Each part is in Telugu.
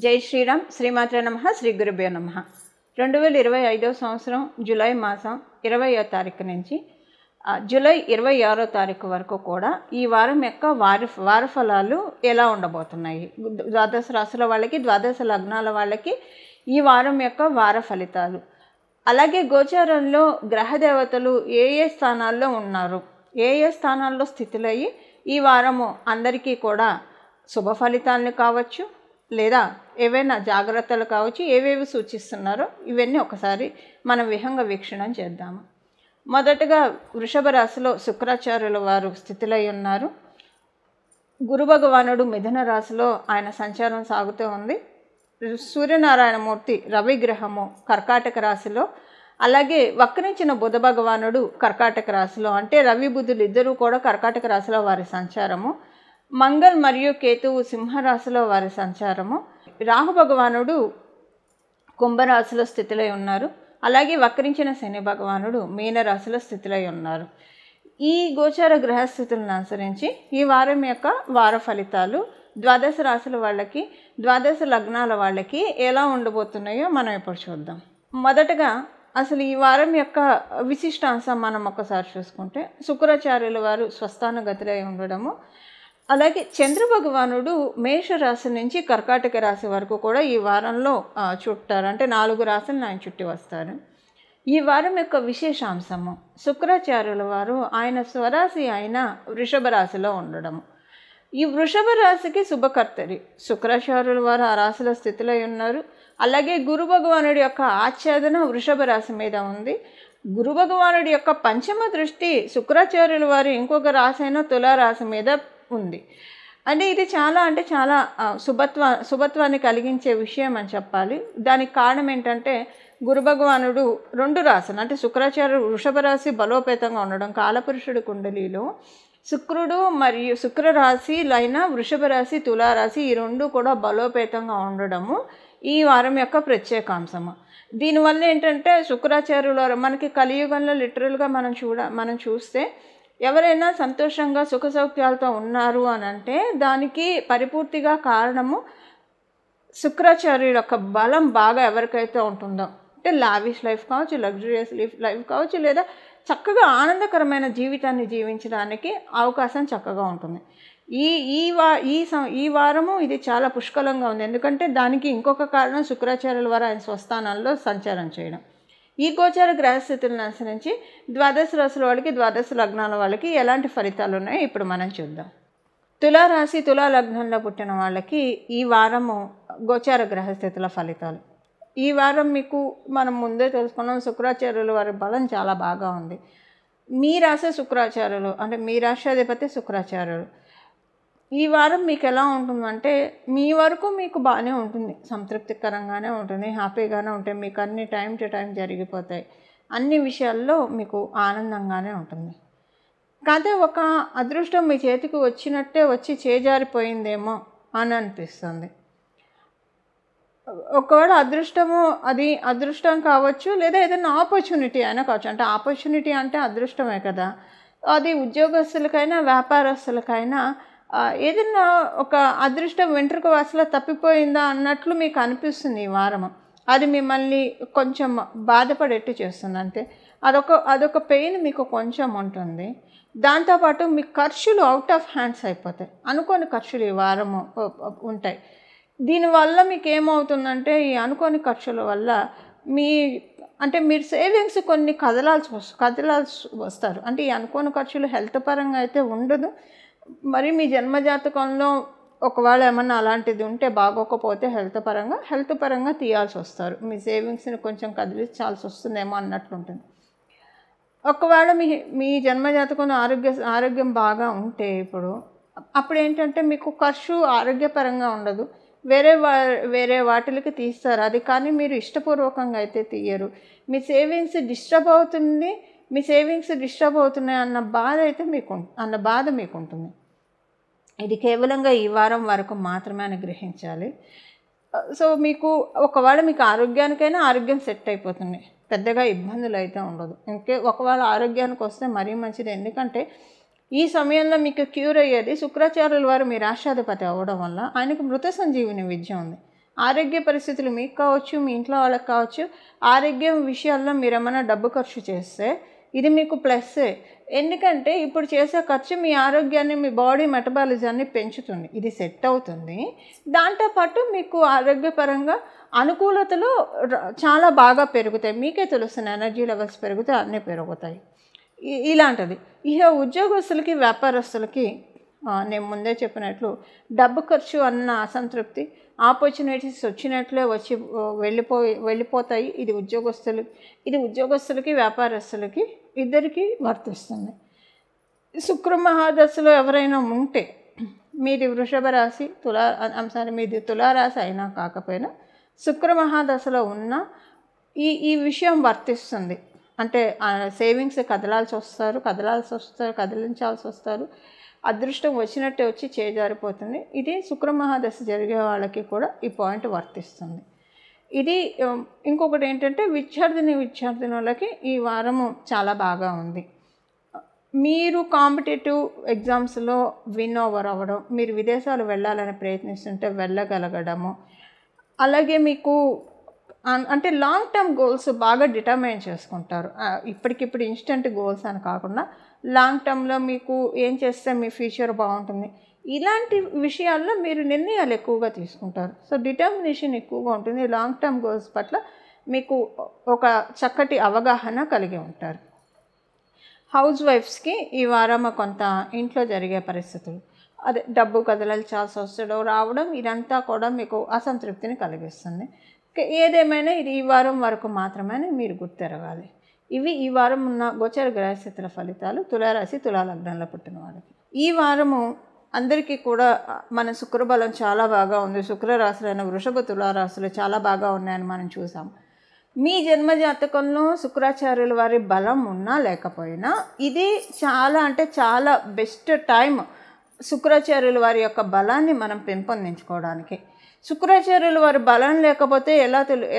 జై శ్రీరామ్. శ్రీమాత్రే నమః. శ్రీ గురుభ్యో నమః. 2025 సంవత్సరం జూలై మాసం 20వ తారీఖు నుంచి జూలై 26వ తారీఖు వరకు కూడా ఈ వారం యొక్క వార ఫలాలు ఎలా ఉండబోతున్నాయి, ద్వాదశ రాశుల వాళ్ళకి, ద్వాదశ లగ్నాల వాళ్ళకి ఈ వారం యొక్క వార ఫలితాలు, అలాగే గోచారంలో గ్రహదేవతలు ఏ ఏ స్థానాల్లో ఉన్నారు, ఏ ఏ స్థానాల్లో స్థితులయ్యి ఈ వారము అందరికీ కూడా శుభ ఫలితాలను కావచ్చు లేదా ఏవైనా జాగ్రత్తలు కావచ్చు, ఏవేవి సూచిస్తున్నారో ఇవన్నీ ఒకసారి మనం విహంగ వీక్షణం చేద్దాము. మొదటగా వృషభ రాశిలో శుక్రాచార్యుల వారు స్థితులై ఉన్నారు. గురు భగవానుడు మిథున రాశిలో ఆయన సంచారం సాగుతూ ఉంది. సూర్యనారాయణమూర్తి రవి గ్రహము కర్కాటక రాశిలో, అలాగే వక్రించిన బుధ భగవానుడు కర్కాటక రాశిలో, అంటే రవి బుధులు ఇద్దరూ కూడా కర్కాటక రాశిలో వారి సంచారము. మంగళ్ మరియు కేతువు సింహరాశిలో వారి సంచారము. రాహు భగవానుడు కుంభరాశిలో స్థితులై ఉన్నారు. అలాగే వక్రించిన శని భగవానుడు మీనరాశిలో స్థితులై ఉన్నారు. ఈ గోచార గ్రహస్థితులను అనుసరించి ఈ వారం యొక్క వార ఫలితాలు ద్వాదశ రాశుల వాళ్ళకి, ద్వాదశ లగ్నాల వాళ్ళకి ఎలా ఉండబోతున్నాయో మనం ఇప్పుడు చూద్దాం. మొదటగా అసలు ఈ వారం యొక్క విశిష్టాంశం మనం ఒకసారి చూసుకుంటే, శుక్రాచార్యుల వారు స్వస్థాన గతిలో ఉండడము, అలాగే చంద్ర భగవానుడు మేషరాశి నుంచి కర్కాటక రాశి వరకు కూడా ఈ వారంలో చుట్టారు, అంటే 4 రాశులను ఆయన చుట్టి వస్తారు. ఈ వారం యొక్క విశేషాంశము శుక్రాచార్యుల వారు ఆయన స్వరాశి అయిన వృషభ రాశిలో ఉండడము. ఈ వృషభ రాశికి శుభకర్తరి శుక్రాచార్యుల వారు ఆ రాశిలో స్థితిలో ఉన్నారు. అలాగే గురు భగవానుడి యొక్క ఆచ్ఛాదన వృషభ రాశి మీద ఉంది. గురు భగవానుడి యొక్క పంచమ దృష్టి శుక్రాచార్యుల వారి ఇంకొక రాశి అయిన తులారాశి మీద ఉంది. అంటే ఇది చాలా శుభత్వాన్ని కలిగించే విషయం అని చెప్పాలి. దానికి కారణం ఏంటంటే, గురు భగవానుడు 2 రాశులు, అంటే శుక్రాచార్యుడు వృషభ రాశి బలోపేతంగా ఉండడం, కాలపురుషుడు కుండలిలో శుక్రుడు మరియు శుక్రరాశిలైన వృషభ రాశి, తులారాశి ఈ 2 కూడా బలోపేతంగా ఉండడము ఈ వారం యొక్క ప్రత్యేకాంశము. దీనివల్ల ఏంటంటే శుక్రాచార్యుల వారు మనకి కలియుగంలో లిటరల్గా మనం చూస్తే ఎవరైనా సంతోషంగా సుఖ సౌఖ్యాలతో ఉన్నారు అని అంటే దానికి పరిపూర్తిగా కారణము శుక్రాచార్యుల యొక్క బలం బాగా ఎవరికైతే ఉంటుందో, అంటే లావిష్ లైఫ్ కావచ్చు, లగ్జరియస్ లైఫ్ కావచ్చు, లేదా చక్కగా ఆనందకరమైన జీవితాన్ని జీవించడానికి అవకాశం చక్కగా ఉంటుంది. ఈ వారము ఇది చాలా పుష్కలంగా ఉంది. ఎందుకంటే దానికి ఇంకొక కారణం శుక్రాచార్యుల వారు ఆయన స్వస్థానాల్లో సంచారం చేయడం. ఈ గోచార గ్రహస్థితులను అనుసరించి ద్వాదశ రాశుల వాళ్ళకి, ద్వాదశ లగ్నాల వాళ్ళకి ఎలాంటి ఫలితాలు ఉన్నాయో ఇప్పుడు మనం చూద్దాం. తులారాశి, తులా లగ్నంలో పుట్టిన వాళ్ళకి ఈ వారము గోచార గ్రహస్థితుల ఫలితాలు. ఈ వారం మీకు మనం ముందే తెలుసుకున్నాం, శుక్రాచార్యుల వారి బలం చాలా బాగా ఉంది. మీ రాశి శుక్రాచార్యులు, అంటే మీ రాష్ట్రాధిపతి శుక్రాచార్యులు. ఈ వారం మీకు ఎలా ఉంటుందంటే, మీ వరకు మీకు బాగానే ఉంటుంది, సంతృప్తికరంగానే ఉంటుంది, హ్యాపీగానే ఉంటుంది, మీకు అన్ని టైం టు టైం జరిగిపోతాయి, అన్ని విషయాల్లో మీకు ఆనందంగానే ఉంటుంది. కాకపోతే ఒక అదృష్టం మీ చేతికి వచ్చినట్టే వచ్చి చేజారిపోయిందేమో అని అనిపిస్తుంది. ఒకవేళ అదృష్టము అది అదృష్టం కావచ్చు, లేదా ఏదైనా ఆపర్చునిటీ అయినా కావచ్చు. అంటే ఆపర్చునిటీ అంటే అదృష్టమే కదా, అది ఉద్యోగస్తులకైనా వ్యాపారస్తులకైనా ఏదైనా ఒక అదృష్టం వెంట్రుక వాసలో తప్పిపోయిందా అన్నట్లు మీకు అనిపిస్తుంది ఈ వారము. అది మిమ్మల్ని కొంచెం బాధపడేట్టు చేస్తుంది. అంతే, అదొక పెయిన్ మీకు కొంచెం ఉంటుంది. దాంతోపాటు మీ ఖర్చులు అవుట్ ఆఫ్ హ్యాండ్స్ అయిపోతాయి, అనుకోని ఖర్చులు ఈ వారము ఉంటాయి. దీనివల్ల మీకు ఏమవుతుందంటే, ఈ అనుకోని ఖర్చుల వల్ల మీరు సేవింగ్స్ కొన్ని కదలాల్సి వస్తారు. అంటే ఈ అనుకోని ఖర్చులు హెల్త్ పరంగా అయితే ఉండదు. మరి మీ జన్మజాతకంలో ఒకవేళ ఏమన్నా అలాంటిది ఉంటే, బాగోకపోతే హెల్త్ పరంగా తీయాల్సి వస్తారు. మీ సేవింగ్స్ని కొంచెం కదిలించాల్సి వస్తుందేమో అన్నట్లుంటుంది. ఒకవేళ మీ జన్మజాతకంలో ఆరోగ్యం బాగా ఉంటే అప్పుడు ఏంటంటే మీకు ఖర్చు ఆరోగ్యపరంగా ఉండదు, వేరే వాటికి తీస్తారు. అది కానీ మీరు ఇష్టపూర్వకంగా అయితే తీయరు. మీ సేవింగ్స్ డిస్టర్బ్ అవుతున్నాయి అన్న బాధ మీకు ఉంటుంది. ఇది కేవలంగా ఈ వారం వరకు మాత్రమే అని గ్రహించాలి. సో ఒకవేళ మీకు ఆరోగ్యం సెట్ అయిపోతుంది, పెద్దగా ఇబ్బందులు అయితే ఉండదు. ఒకవేళ ఆరోగ్యానికి వస్తే మరీ మంచిది. ఎందుకంటే ఈ సమయంలో మీకు క్యూర్ అయ్యేది శుక్రాచార్యుల వారు మీ రాష్ట్రాధిపతి అవ్వడం వల్ల ఆయనకు మృత సంజీవిని విద్య ఉంది. ఆరోగ్య పరిస్థితులు మీకు కావచ్చు, మీ ఇంట్లో వాళ్ళకి కావచ్చు, ఆరోగ్యం విషయాల్లో మీరేమైనా డబ్బు ఖర్చు చేస్తే ఇది మీకు ప్లస్సే. ఎందుకంటే ఇప్పుడు చేసే ఖర్చు మీ ఆరోగ్యాన్ని, మీ బాడీ మెటబాలిజాన్ని పెంచుతుంది. ఇది సెట్ అవుతుంది. దాంతోపాటు మీకు ఆరోగ్యపరంగా అనుకూలతలు చాలా బాగా పెరుగుతాయి. మీకే తెలుస్తుంది, ఎనర్జీ లెవెల్స్ పెరుగుతాయి, అన్నీ పెరుగుతాయి. ఇలాంటిది. ఇక ఉద్యోగస్తులకి, వ్యాపారస్తులకి నేను ముందే చెప్పినట్లు డబ్బు ఖర్చు అన్న అసంతృప్తి, ఆపర్చునిటీస్ వచ్చినట్లే వచ్చి వెళ్ళిపోతాయి. ఇది ఉద్యోగస్తులకి, వ్యాపారస్తులకి ఇద్దరికీ వర్తిస్తుంది. శుక్ర మహాదశలో ఎవరైనా ఉంటే, మీది వృషభ రాశి, మీది తులారాశి అయినా కాకపోయినా శుక్ర మహాదశలో ఉన్న ఈ విషయం వర్తిస్తుంది. అంటే సేవింగ్స్ కదిలించాల్సి వస్తారు. అదృష్టం వచ్చినట్టే వచ్చి చేజారిపోతుంది. ఇది శుక్ర మహాదశ జరిగే వాళ్ళకి కూడా ఈ పాయింట్ వర్తిస్తుంది. ఇది ఇంకొకటి ఏంటంటే విద్యార్థినులకి ఈ వారము చాలా బాగా ఉంది. మీరు కాంపిటేటివ్ ఎగ్జామ్స్లో విన్ ఓవర్ అవ్వడం, మీరు విదేశాలు వెళ్ళాలని ప్రయత్నిస్తుంటే వెళ్ళగలగడము, అలాగే మీకు అంటే లాంగ్ టర్మ్ గోల్స్ బాగా డిటర్మైన్ చేసుకుంటారు. ఇప్పటికిప్పుడు ఇన్స్టెంట్ గోల్స్ అని కాకుండా లాంగ్ టర్మ్లో మీకు ఏం చేస్తే మీ ఫ్యూచర్ బాగుంటుంది, ఇలాంటి విషయాల్లో మీరు నిర్ణయాలు ఎక్కువగా తీసుకుంటారు. సో డిటర్మినేషన్ ఎక్కువగా ఉంటుంది. లాంగ్ టర్మ్ గోల్స్ పట్ల మీకు ఒక చక్కటి అవగాహన కలిగి ఉంటారు. హౌస్ వైఫ్స్కి ఈ వారం కొంత ఇంట్లో జరిగే పరిస్థితులు, అదే డబ్బు కదలాల్సి వస్తడం రావడం, ఇదంతా కూడా మీకు అసంతృప్తిని కలిగిస్తుంది. ఏదేమైనా ఇది ఈ వారం వరకు మాత్రమే మీరు గుర్తెరగాలి. ఇవి ఈ వారం ఉన్న గోచర గ్రహస్థితుల ఫలితాలు తులారాశి, తులాలగ్నంలో పుట్టిన వాళ్ళకి. ఈ వారము అందరికీ కూడా మన శుక్రబలం చాలా బాగా ఉంది. శుక్రరాశులైన వృషభ, తులారాశులు చాలా బాగా ఉన్నాయని మనం చూసాం. మీ జన్మజాతకంలో శుక్రాచార్యుల వారి బలం ఉన్నా లేకపోయినా ఇది చాలా బెస్ట్ టైం శుక్రాచార్యుల వారి యొక్క బలాన్ని మనం పెంపొందించుకోవడానికి. శుక్రాచార్యుల వారి బలం లేకపోతే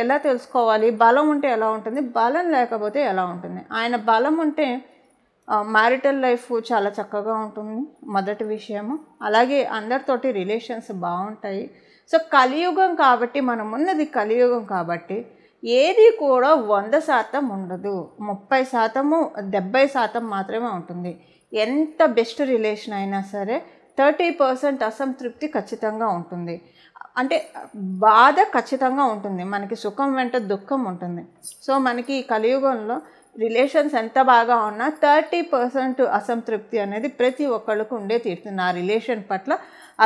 ఎలా తెలుసుకోవాలి? బలం ఉంటే ఎలా ఉంటుంది, బలం లేకపోతే ఎలా ఉంటుంది? ఆయన బలం ఉంటే మ్యారిటల్ లైఫ్ చాలా చక్కగా ఉంటుంది, మొదటి విషయము. అలాగే అందరితోటి రిలేషన్స్ బాగుంటాయి. సో కలియుగం కాబట్టి, మనం ఉన్నది కలియుగం కాబట్టి ఏది కూడా 100% ఉండదు. 30%, 70% మాత్రమే ఉంటుంది. ఎంత బెస్ట్ రిలేషన్ అయినా సరే 30% అసంతృప్తి ఖచ్చితంగా ఉంటుంది. అంటే బాధ ఖచ్చితంగా ఉంటుంది. మనకి సుఖం వెంట దుఃఖం ఉంటుంది. సో మనకి ఈ కలియుగంలో రిలేషన్స్ ఎంత బాగా ఉన్నా 30% అసంతృప్తి అనేది ప్రతి ఒక్కళ్ళకు ఉండే తీరుతుంది. ఆ రిలేషన్ పట్ల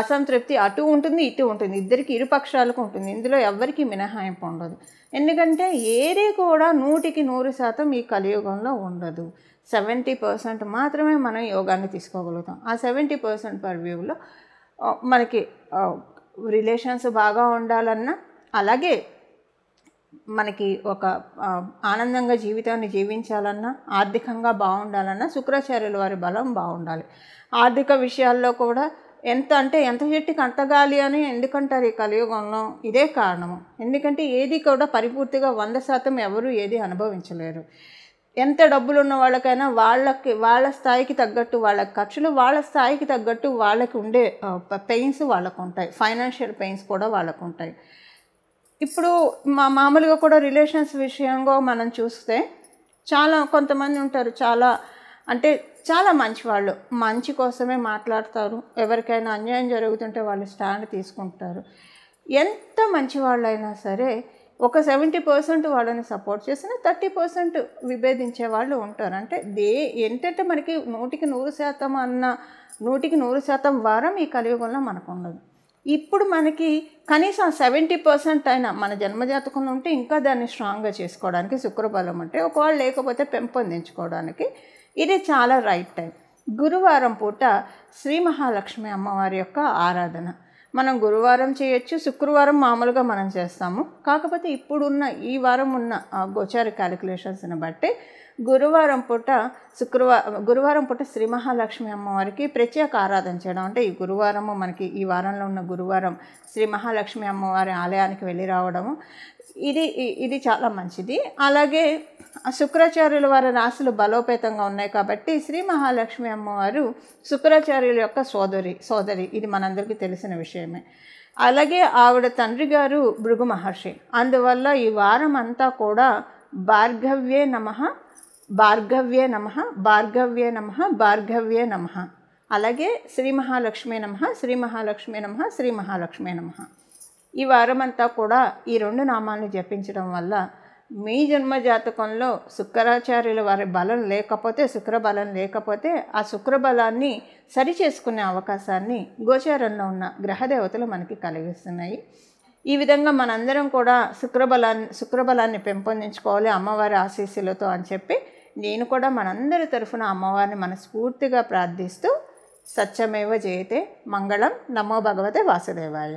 అసంతృప్తి అటు ఉంటుంది, ఇటు ఉంటుంది, ఇద్దరికి ఇరుపక్షాలకు ఉంటుంది. ఇందులో ఎవరికి మినహాయింపు ఉండదు. ఎందుకంటే ఏది కూడా 100% ఈ కలియుగంలో ఉండదు. 70% మాత్రమే మనం యోగాన్ని తీసుకోగలుగుతాం. ఆ 70% పర్వ్యూలో మనకి రిలేషన్స్ బాగా ఉండాలన్నా, అలాగే మనకి ఒక ఆనందంగా జీవితాన్ని జీవించాలన్నా, ఆర్థికంగా బాగుండాలన్నా శుక్రాచార్యుల వారి బలం బాగుండాలి. ఆర్థిక విషయాల్లో కూడా ఎంత చెట్టుకి అంత గాలి అని ఎందుకంటారు ఈ కలియుగంలో? ఇదే కారణము. ఎందుకంటే ఏది కూడా పరిపూర్తిగా 100% ఎవరు ఏది అనుభవించలేరు. ఎంత డబ్బులు ఉన్న వాళ్ళకైనా వాళ్ళ స్థాయికి తగ్గట్టు వాళ్ళ ఖర్చులు, వాళ్ళ స్థాయికి తగ్గట్టు వాళ్ళకి ఉండే పెయిన్స్ వాళ్ళకు ఉంటాయి. ఫైనాన్షియల్ పెయిన్స్ కూడా వాళ్ళకు ఉంటాయి. ఇప్పుడు మామూలుగా కూడా రిలేషన్స్ విషయంగా మనం చూస్తే కొంతమంది ఉంటారు, చాలా మంచివాళ్ళు, మంచి కోసమే మాట్లాడతారు. ఎవరికైనా అన్యాయం జరుగుతుంటే వాళ్ళు స్టాండ్ తీసుకుంటారు. ఎంత మంచివాళ్ళైనా సరే ఒక 70% వాళ్ళని సపోర్ట్ చేసిన 30% విభేదించే వాళ్ళు ఉంటారు. అంటే ఏంటంటే మనకి 100% అన్న 100% వారం ఈ కలియుగంలో మనకు ఉండదు. ఇప్పుడు మనకి కనీసం 70% అయినా మన జన్మజాతకంలో ఉంటే ఇంకా దాన్ని స్ట్రాంగ్గా చేసుకోవడానికి శుక్రబలం అంటే, ఒకవేళ లేకపోతే పెంపొందించుకోవడానికి ఇది చాలా రైట్ టైం. గురువారం పూట శ్రీ మహాలక్ష్మి అమ్మవారి యొక్క ఆరాధన మనం గురువారం చేయొచ్చు, శుక్రవారం మామూలుగా మనం చేస్తాము. కాకపోతే ఇప్పుడున్న ఈ వారం ఉన్న గోచార క్యాలిక్యులేషన్స్ని బట్టి గురువారం పూట శ్రీ మహాలక్ష్మి అమ్మవారికి ప్రత్యేక ఆరాధన చేయడం. అంటే ఈ గురువారము మనకి ఈ వారంలో ఉన్న గురువారం శ్రీ మహాలక్ష్మి అమ్మవారి ఆలయానికి వెళ్ళి రావడము ఇది చాలా మంచిది. అలాగే శుక్రాచార్యుల వారి రాశులు బలోపేతంగా ఉన్నాయి కాబట్టి శ్రీ మహాలక్ష్మి అమ్మవారు శుక్రాచార్యుల యొక్క సోదరి, ఇది మనందరికీ తెలిసిన విషయమే. అలాగే ఆవిడ తండ్రి గారు భృగు మహర్షి. అందువల్ల ఈ వారం అంతా కూడా భార్గవ్యే నమః, భార్గవ్యే నమః, భార్గవ్యే నమః, భార్గవ్యే నమః. అలాగే శ్రీ మహాలక్ష్మి నమః, శ్రీ మహాలక్ష్మి నమః, శ్రీ మహాలక్ష్మి నమః. ఈ వారం అంతా కూడా ఈ 2 నామాలను జపించడం వల్ల మీ జన్మ జాతకంలో శుక్రాచార్యుల వారి బలం లేకపోతే, శుక్ర బలం లేకపోతే ఆ శుక్ర బలాన్ని సరిచేసుకునే అవకాశాన్ని గోచారంలో ఉన్న గ్రహదేవతలు మనకి కలిగిస్తున్నాయి. ఈ విధంగా మనందరం కూడా శుక్రబలాన్ని పెంపొందించుకోవాలి అమ్మవారి ఆశీస్సులతో అని చెప్పి నేను కూడా మనందరి తరఫున అమ్మవారిని మనస్ఫూర్తిగా ప్రార్థిస్తూ సత్యమేవ జయతే. మంగళం. నమో భగవతే వాసుదేవాయ.